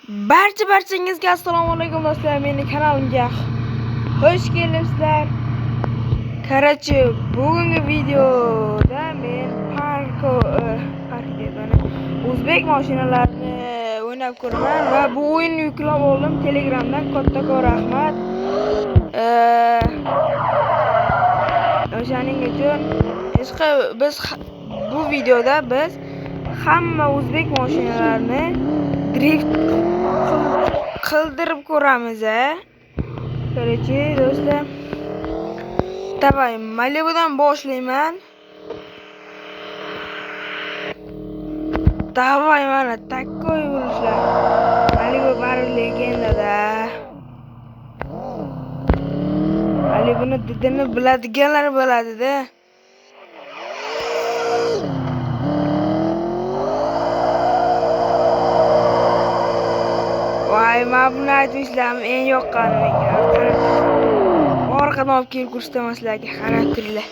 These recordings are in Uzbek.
Barchangizga assalomu alaykum do'stlar, meni kanalimga xush kelibsizlar. Qarachi, bugungi videoda men o'zbek mashinalarini o'ynab ko'raman va bu o'yinni yuklab oldim Telegramdan. Kattakon rahmat. O'shaning uchun biz bu videoda hamma o'zbek mashinalarini drift qildirib ko'ramiz. Qarachi do'stlar, davay Malibudan boshlayman. Davay, mana takkoy bo'lishlar. Malibu baribir legendada. Malibuni didini biladiganlar biladi-da. Voy, men buni aytishim eng yoqqani menga. Orqadan olib kelib ko'rsatamaslarga qarab turinglar.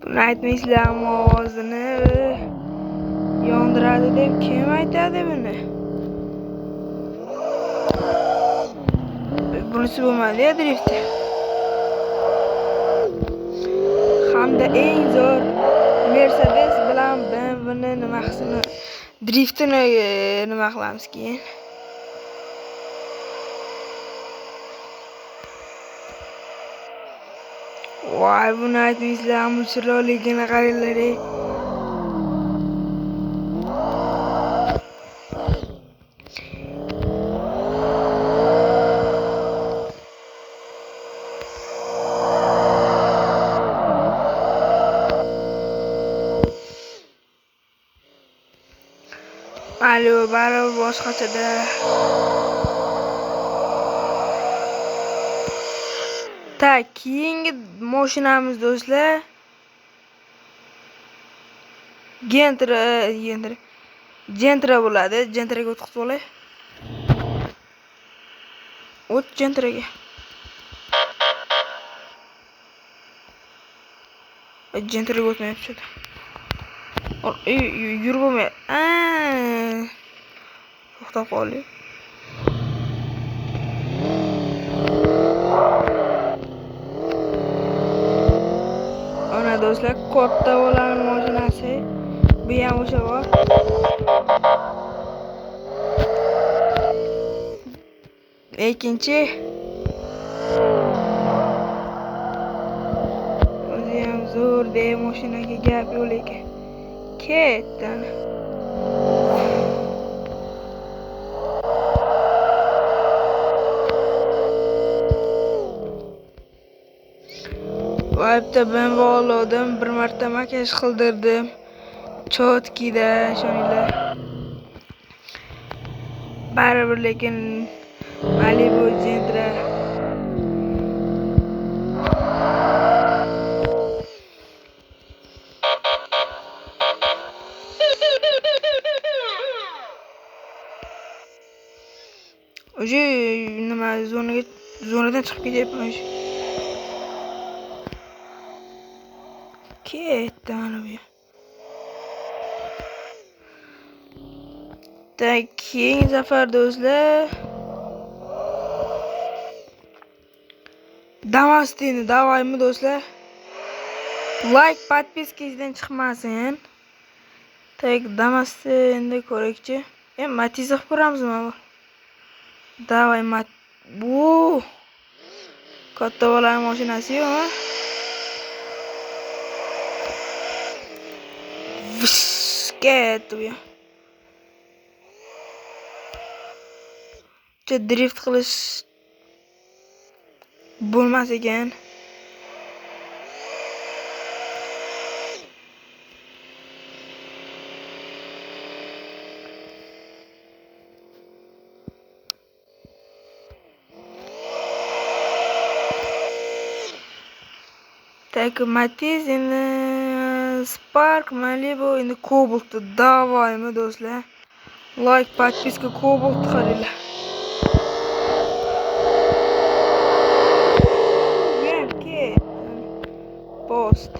Buni aytmaysizlar, ovozini yondiradi deb kim aytadi buni? Bunisi bo'lmadi-ya driftda. Hamda eng zo'r Mercedes bilan BMWni nima qilsin? Driftini nima qilamiz keyin? Voy, buni aytmaysizlar, bu chiroyligini qaranglar. Malibu baribir boshqachada. Tak, keyingi mashinamiz do'stlar Gentra bo'ladi. Gentraga o'tib olay. O't Gentraga. Gentraga o'tmayapti. Yurib bo'lmay. To'xtab qoldi. Ana do'stlar, katta bo'lgan mashinasi. Bu ham o'sha bor. Ikkinchi o'zi ham zo'r de mashinaga gap yo'q ekan. Ketdan. Vayibda ben oldim, bir marta makiyaj qildirdim. Chotkida, shoninglar. Baribir lekin Malibu Gentra. O'zi nima zonadan chiqib ketyapman. Ketdi mana bu. Tak, keyingi safar do'stlar Damastini davaymi do'stlar? Like, podpiskangizdan chiqmasin. Tak, Damastinni ko'rakchi. Matiz qilib ko'ramizmi? Davay bu katta bo'lgan mashinasi-yu. Ketdi bu. Drift qilish bo'lmas ekan. Так, Matiz endi Spark, Malibu endi Cobalt davoymi do'stlar. Like, подписка, Cobalt qaranglar. Men ketdim. Post.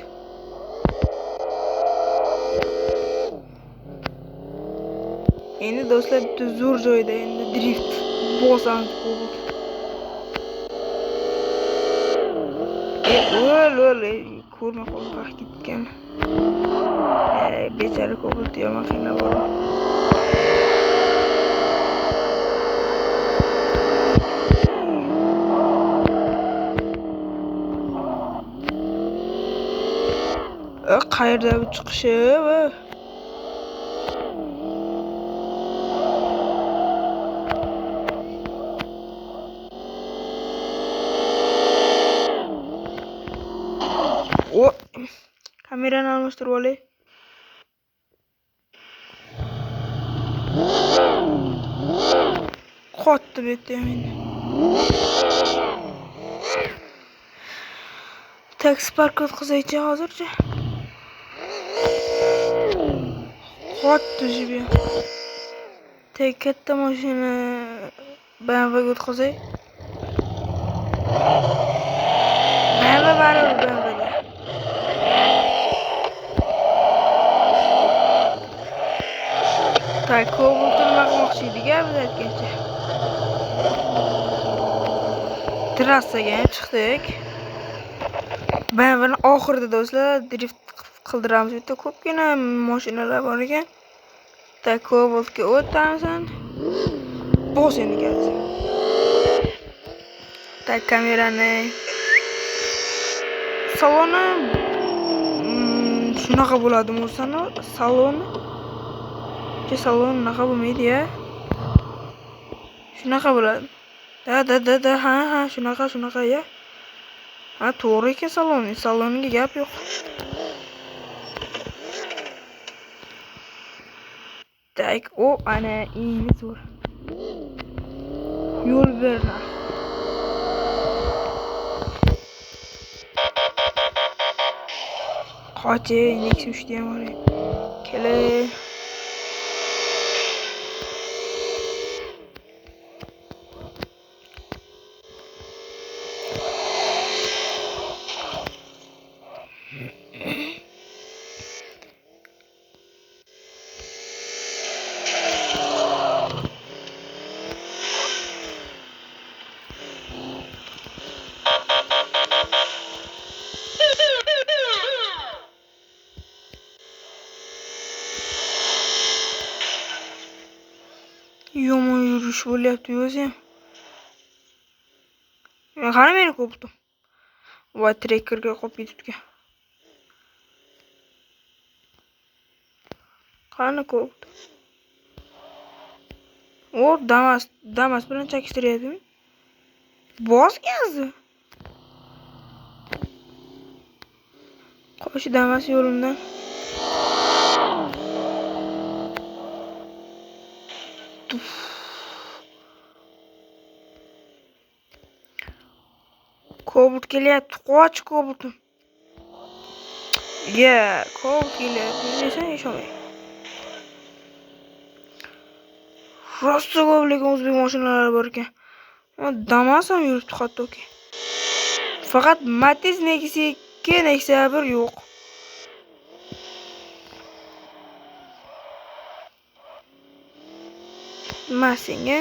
Endi do'stlar bitta zo'r joyda endi drift bosamiz Cobalt. O'l, ko'rmay qolib ketgan. Bechara Cobalt yomon qiynab bor. Qayerda bu chiqishi? O, kamerani almashtirib olay. Qotdi bu yerda endi. Tak, Spark o'tkazaychi hozircha. Qotdi jibi. Tak, katta mashina BMW ga o'tkazay. BMW baribir BMW ga. Tak, Cobalt'ni maqmoqchi edik-a biz aytgancha. Trassaga ham chiqdik. BMWni oxirida do'stlar drift qildiramiz. Bu yerda ko'pgina mashinalar bor ekan. Tak, Cobalt'ga o'tamiz. Bos endi gaz. Tak, kamerani saloni shunaqa bo'ladimi o'zini? Salon unaqa bo'lmaydi-ya. Shunaqa bo'ladi. Ha, shunaqa ya. Ha, to'g'ri ekan saloniga gap yo'q. Tak, o ana eng zo'r. Yo'l berna. Qochi, Nexus 3 ham bor. Kelay. Yomon yurish bo'lyapti o'zi ham. Qani meni Cobalt'im. Voy, trekkerga qolib ketibdi. Qani Cobalt. O, Damas bilan chakishtiryaptimi? Bos gazni. Qo'sh Damas yo'limdan. Cobalt kelyapti. Qoch Cobalt'im. Cobalt kelyapti. Desang ishonmay. Rosta ko'p o'zbek mashinalari bor ekan. Damas ham yuribdi hattoki. Faqat Matiz Nexia 2, Nexia 1 yo'q. Masinga